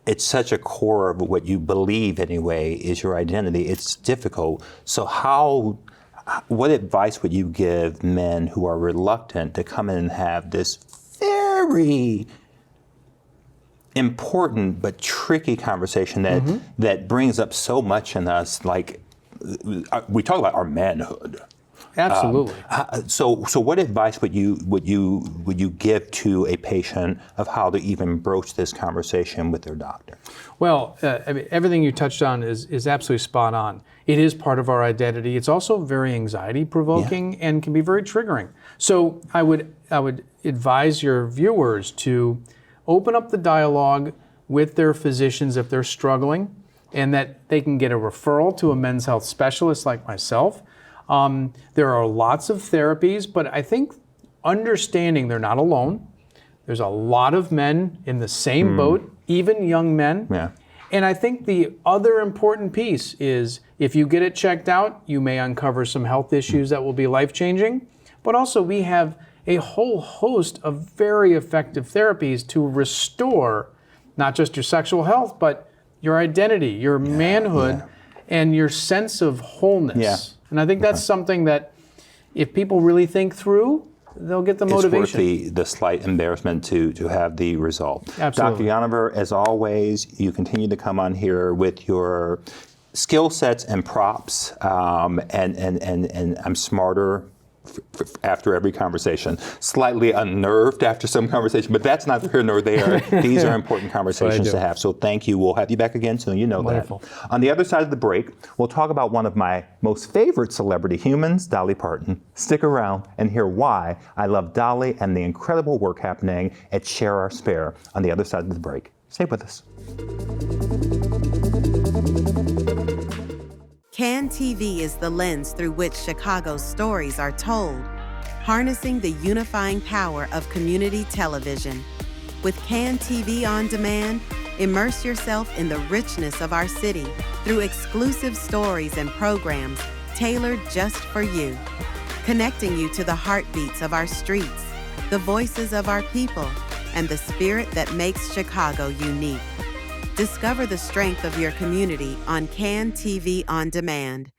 it's such a core of what you believe anyway is your identity. It's difficult. So what advice would you give men who are reluctant to come in and have this very important but tricky conversation that brings up so much in us? Like, we talk about our manhood. Absolutely. So what advice would you give to a patient of how to even broach this conversation with their doctor? Well, I mean, everything you touched on is absolutely spot on. It is part of our identity. It's also very anxiety provoking and can be very triggering. So I would advise your viewers to open up the dialogue with their physicians if they're struggling, and that they can get a referral to a men's health specialist like myself. There are lots of therapies, but I think understanding they're not alone. There's a lot of men in the same boat, even young men. Yeah. And I think the other important piece is if you get it checked out, you may uncover some health issues that will be life-changing. But also we have a whole host of very effective therapies to restore not just your sexual health, but your identity, your manhood, and your sense of wholeness. Yeah. And I think that's something that if people really think through, they'll get the motivation. It's worth the slight embarrassment to have the result. Absolutely. Dr. Yonover, as always, you continue to come on here with your skill sets and props, and I'm smarter after every conversation, slightly unnerved after some conversation, but that's not here nor there. These are important conversations to have, so thank you. We'll have you back again soon, you know that. On the other side of the break, we'll talk about one of my most favorite celebrity humans, Dolly Parton. Stick around and hear why I love Dolly and the incredible work happening at Share Our Spare on the other side of the break. Stay with us. CAN TV is the lens through which Chicago's stories are told, harnessing the unifying power of community television. With CAN TV On Demand, immerse yourself in the richness of our city through exclusive stories and programs tailored just for you, connecting you to the heartbeats of our streets, the voices of our people, and the spirit that makes Chicago unique. Discover the strength of your community on CAN TV On Demand.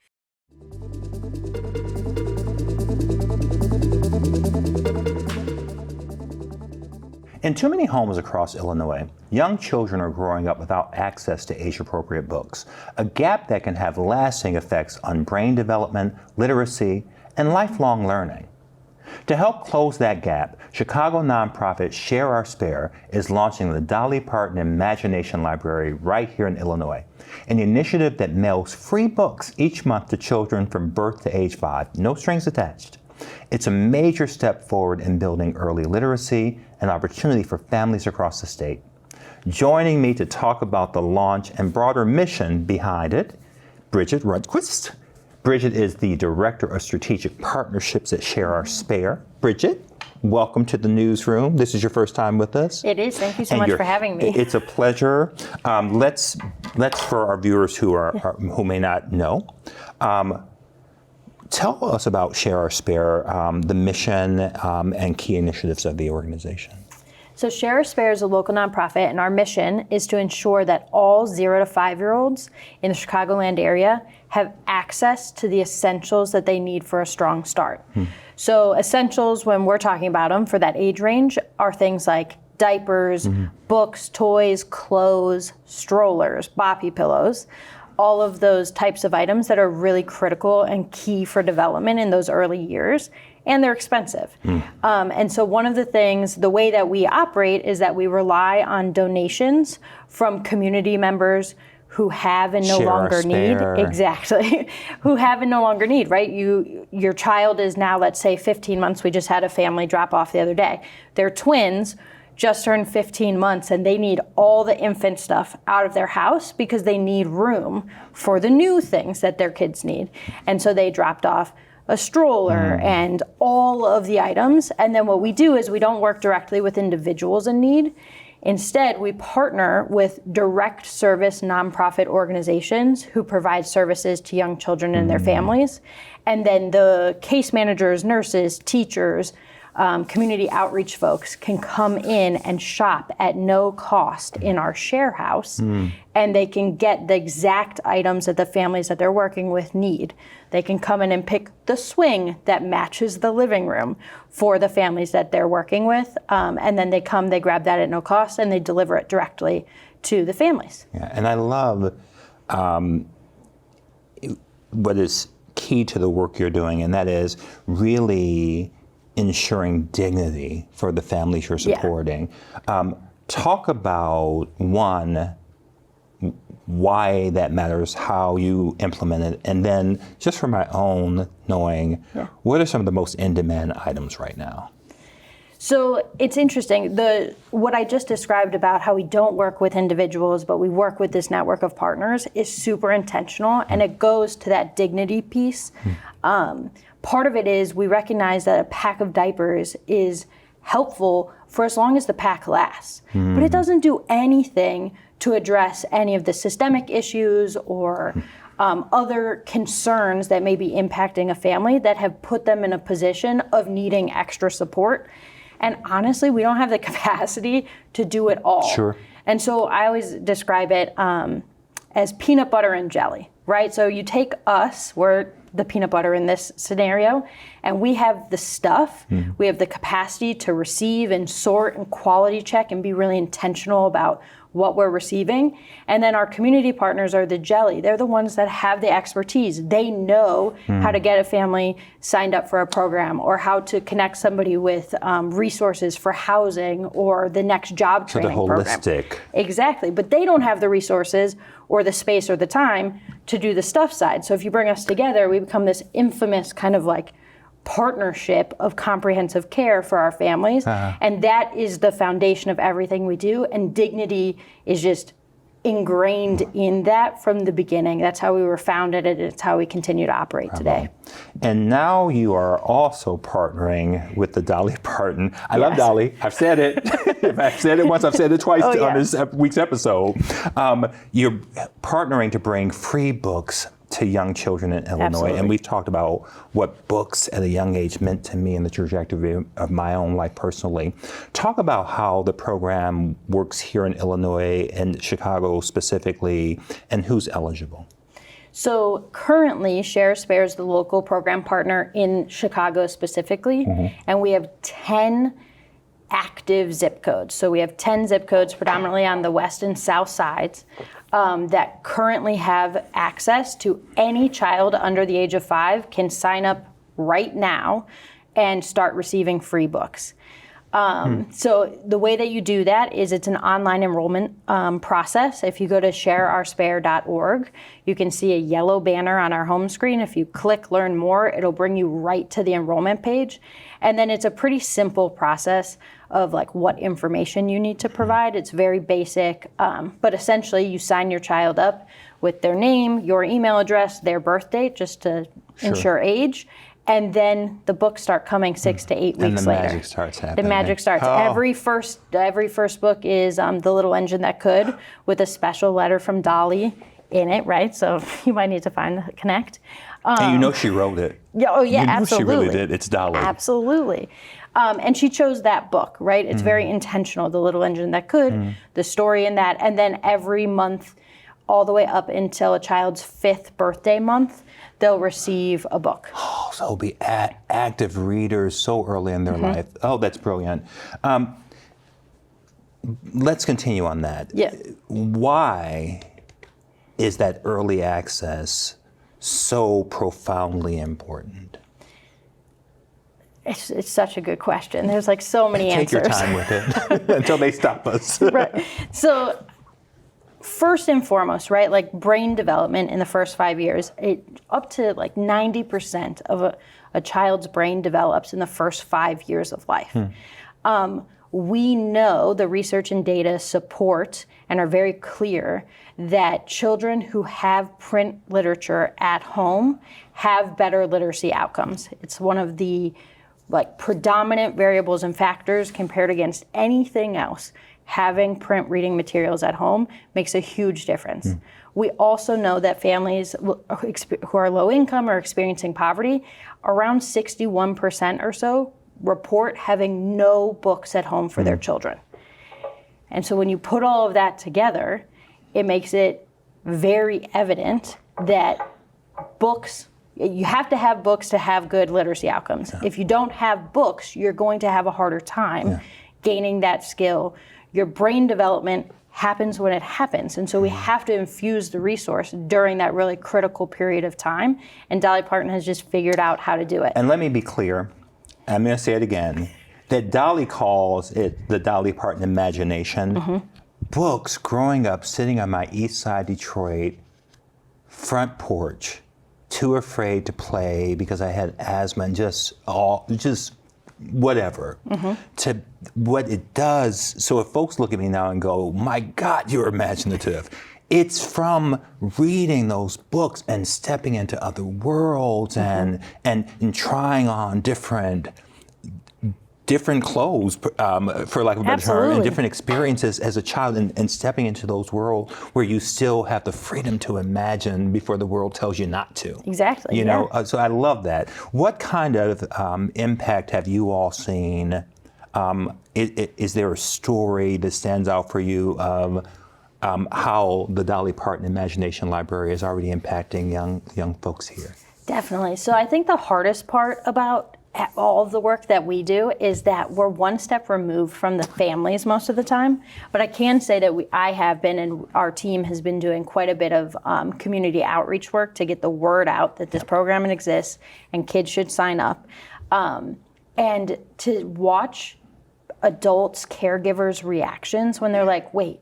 In too many homes across Illinois, young children are growing up without access to age-appropriate books, a gap that can have lasting effects on brain development, literacy, and lifelong learning. To help close that gap, Chicago nonprofit Share Our Spare is launching the Dolly Parton Imagination Library right here in Illinois, an initiative that mails free books each month to children from birth to age 5, no strings attached. It's a major step forward in building early literacy and opportunity for families across the state. Joining me to talk about the launch and broader mission behind it, Bridget Rundquist. Bridget is the Director of Strategic Partnerships at Share Our Spare. Bridget, welcome to the newsroom. This is your first time with us. It is. Thank you so much for having me. It's a pleasure. Let's for our viewers who may not know, tell us about Share Our Spare, the mission and key initiatives of the organization. So Share Our Spare is a local nonprofit, and our mission is to ensure that all 0 to 5-year-olds in the Chicagoland area have access to the essentials that they need for a strong start. So essentials, when we're talking about them for that age range, are things like diapers, books, toys, clothes, strollers, boppy pillows, all of those types of items that are really critical and key for development in those early years, and they're expensive. And so one of the things, the way that we operate is that we rely on donations from community members who have and no longer need. Exactly. Who have and no longer need, right? Your child is now, let's say 15 months. We just had a family drop off the other day. They're twins, just turned 15 months, and they need all the infant stuff out of their house because they need room for the new things that their kids need. And so they dropped off a stroller and all of the items. And then what we do is we don't work directly with individuals in need. Instead, we partner with direct service nonprofit organizations who provide services to young children and their families. And then the case managers, nurses, teachers, community outreach folks can come in and shop at no cost in our share house, and they can get the exact items that the families that they're working with need. They can come in and pick the swing that matches the living room for the families that they're working with, and then they grab that at no cost, and they deliver it directly to the families. Yeah, and I love what is key to the work you're doing, and that is really ensuring dignity for the families you're supporting. Talk about, one, why that matters, how you implement it, and then just for my own knowing, what are some of the most in-demand items right now? So it's interesting, what I just described about how we don't work with individuals, but we work with this network of partners is super intentional, and it goes to that dignity piece. Part of it is we recognize that a pack of diapers is helpful for as long as the pack lasts, but it doesn't do anything to address any of the systemic issues or other concerns that may be impacting a family that have put them in a position of needing extra support. And honestly, we don't have the capacity to do it all. Sure. And so I always describe it as peanut butter and jelly, right? So you take us, we're the peanut butter in this scenario, and we have the stuff, we have the capacity to receive and sort and quality check and be really intentional about what we're receiving. And then our community partners are the jelly. They're the ones that have the expertise. They know how to get a family signed up for a program or how to connect somebody with resources for housing or the next job training program. Holistic. Exactly, but they don't have the resources or the space or the time to do the stuff side. So if you bring us together, we become this infamous kind of like partnership of comprehensive care for our families. And that is the foundation of everything we do. And dignity is just ingrained in that from the beginning. That's how we were founded, and it's how we continue to operate today. And now you are also partnering with the Dolly Parton. I love Dolly. I've said it. If I've said it once, I've said it twice on this week's episode. You're partnering to bring free books to young children in Illinois. Absolutely. And we've talked about what books at a young age meant to me in the trajectory of my own life personally. Talk about how the program works here in Illinois and Chicago specifically, and who's eligible. So currently, Share Spare is the local program partner in Chicago specifically, and we have 10 active zip codes. So we have 10 zip codes predominantly on the west and south sides that currently have access to any child under the age of 5 can sign up right now and start receiving free books. So the way that you do that is it's an online enrollment process. If you go to shareourspare.org, you can see a yellow banner on our home screen. If you click Learn More, it'll bring you right to the enrollment page. And then it's a pretty simple process of like what information you need to provide. It's very basic, but essentially you sign your child up with their name, your email address, their birth date, just to ensure age. And then the books start coming 6 to 8 weeks later. And the magic starts happening. The magic starts. Oh. Every first book is The Little Engine That Could, with a special letter from Dolly in it, right? So you might need to connect. And you know she wrote it. Yeah, oh yeah, you know absolutely. She really did. It's Dolly. Absolutely. And she chose that book, right? It's very intentional, The Little Engine That Could, the story in that. And then every month, all the way up until a child's 5th birthday month, they'll receive a book. Oh, so it'll be active readers so early in their life. Oh, that's brilliant. Let's continue on that. Yeah. Why is that early access so profoundly important? It's such a good question. There's like so many Take answers. your time with it until they stop us. Right. So first and foremost, right, like brain development in the first 5 years, up to like 90% of a child's brain develops in the first 5 years of life. We know the research and data support and are very clear that children who have print literature at home have better literacy outcomes. It's one of the like predominant variables and factors compared against anything else. Having print reading materials at home makes a huge difference. We also know that families who are low income or experiencing poverty, around 61% or so report having no books at home for their children. And so when you put all of that together, it makes it very evident that books, you have to have books to have good literacy outcomes. If you don't have books, you're going to have a harder time gaining that skill. Your brain development happens when it happens. And so we have to infuse the resource during that really critical period of time. And Dolly Parton has just figured out how to do it. And let me be clear, I'm going to say it again, that Dolly calls it the Dolly Parton Imagination. Books, growing up, sitting on my East Side Detroit front porch, too afraid to play because I had asthma and just whatever. To what it does, so if folks look at me now and go, my God, you're imaginative. It's from reading those books and stepping into other worlds and trying on different clothes, for lack of a better term, and different experiences as a child, and stepping into those worlds where you still have the freedom to imagine before the world tells you not to. Exactly. You know, so I love that. What kind of impact have you all seen? Is there a story that stands out for you of how the Dolly Parton Imagination Library is already impacting young folks here? Definitely. So I think the hardest part about all of the work that we do is that we're one step removed from the families most of the time. But I can say that I have been, and our team has been doing quite a bit of community outreach work to get the word out that this program exists and kids should sign up. And to watch adults, caregivers' reactions when they're like, wait,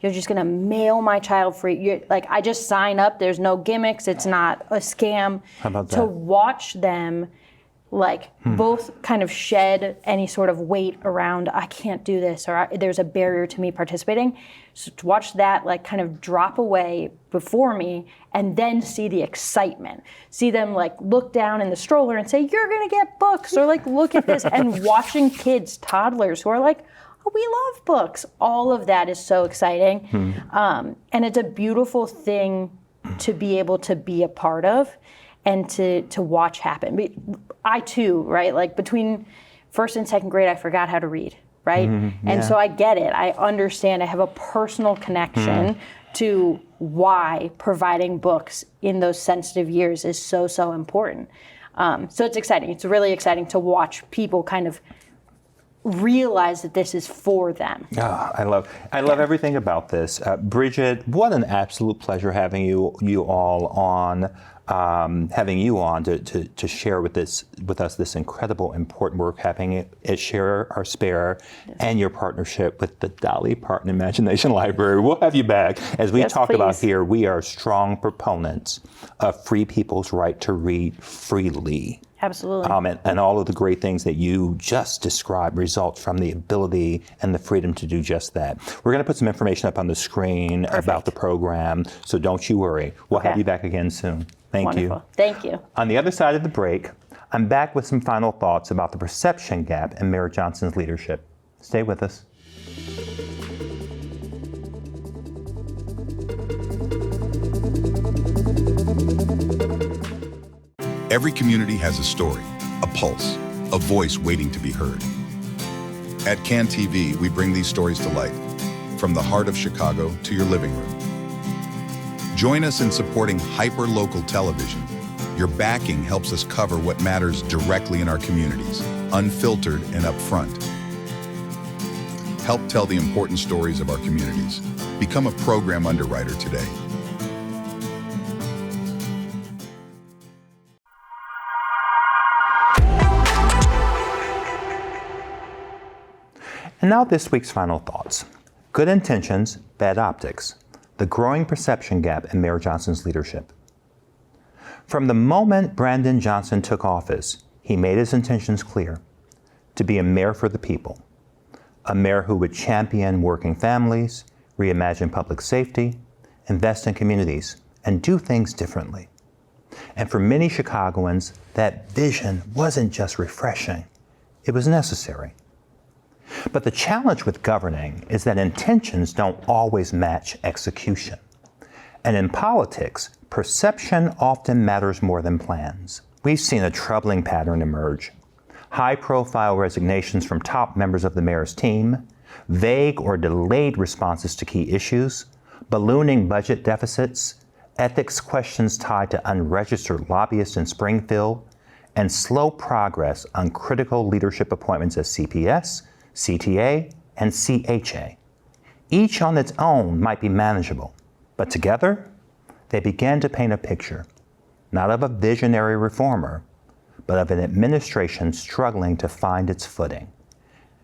you're just gonna mail my child free. You're, like, I just sign up, there's no gimmicks, it's not a scam. How about to that? watch them like both kind of shed any sort of weight around, I can't do this, or there's a barrier to me participating. So to watch that like kind of drop away before me and then see the excitement, see them like look down in the stroller and say, you're gonna get books, or like, look at this, and watching kids, toddlers who are like, oh, we love books. All of that is so exciting. And it's a beautiful thing to be able to be a part of and to watch happen. I too, right? Like between first and second grade, I forgot how to read, right? And so I get it. I understand. I have a personal connection to why providing books in those sensitive years is so, so important. So it's exciting. It's really exciting to watch people kind of realize that this is for them. Oh, I love everything about this. Bridget, what an absolute pleasure having you all on. Having you on to share with us this incredible, important work happening at Share Our Spare and your partnership with the Dolly Parton Imagination Library. We'll have you back. As we talk about here, we are strong proponents of free people's right to read freely. Absolutely. And all of the great things that you just described result from the ability and the freedom to do just that. We're going to put some information up on the screen about the program, so don't you worry. We'll have you back again soon. Thank you. Thank you. On the other side of the break, I'm back with some final thoughts about the perception gap in Mayor Johnson's leadership. Stay with us. Every community has a story, a pulse, a voice waiting to be heard. At CAN TV, we bring these stories to life, from the heart of Chicago to your living room. Join us in supporting hyper-local television. Your backing helps us cover what matters directly in our communities, unfiltered and upfront. Help tell the important stories of our communities. Become a program underwriter today. And now this week's final thoughts. Good intentions, bad optics. The growing perception gap in Mayor Johnson's leadership. From the moment Brandon Johnson took office, he made his intentions clear: to be a mayor for the people, a mayor who would champion working families, reimagine public safety, invest in communities, and do things differently. And for many Chicagoans, that vision wasn't just refreshing, it was necessary. But the challenge with governing is that intentions don't always match execution. And in politics, perception often matters more than plans. We've seen a troubling pattern emerge. High-profile resignations from top members of the mayor's team, vague or delayed responses to key issues, ballooning budget deficits, ethics questions tied to unregistered lobbyists in Springfield, and slow progress on critical leadership appointments at CPS, CTA, and CHA. Each on its own might be manageable, but together, they began to paint a picture, not of a visionary reformer, but of an administration struggling to find its footing.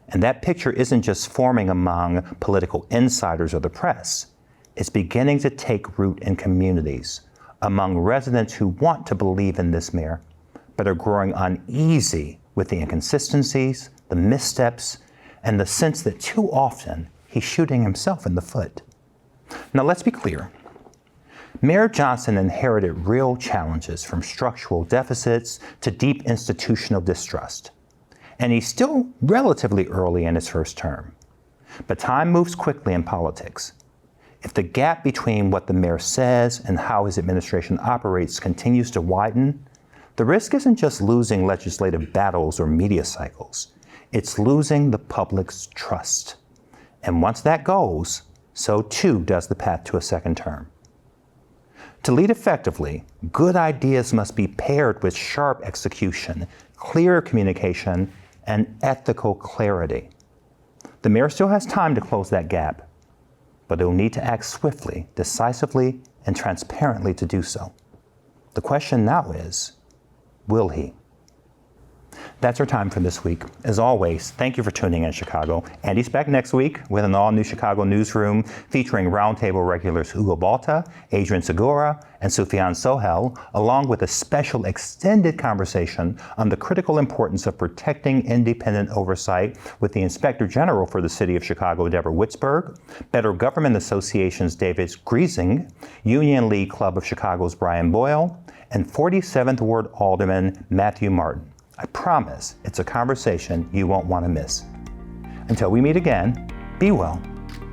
And that picture isn't just forming among political insiders or the press, it's beginning to take root in communities, among residents who want to believe in this mayor, but are growing uneasy with the inconsistencies, the missteps, and the sense that too often he's shooting himself in the foot. Now let's be clear. Mayor Johnson inherited real challenges, from structural deficits to deep institutional distrust. And he's still relatively early in his first term. But time moves quickly in politics. If the gap between what the mayor says and how his administration operates continues to widen, the risk isn't just losing legislative battles or media cycles. It's losing the public's trust. And once that goes, so too does the path to a second term. To lead effectively, good ideas must be paired with sharp execution, clear communication, and ethical clarity. The mayor still has time to close that gap, but he'll need to act swiftly, decisively, and transparently to do so. The question now is, will he? That's our time for this week. As always, thank you for tuning in, Chicago. Andy's back next week with an all-new Chicago Newsroom featuring roundtable regulars Hugo Balta, Adrian Segura, and Sufyan Sohel, along with a special extended conversation on the critical importance of protecting independent oversight with the Inspector General for the City of Chicago, Deborah Witzberg, Better Government Association's David Griesing, Union League Club of Chicago's Brian Boyle, and 47th Ward Alderman Matthew Martin. I promise it's a conversation you won't want to miss. Until we meet again, be well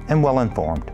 and well informed.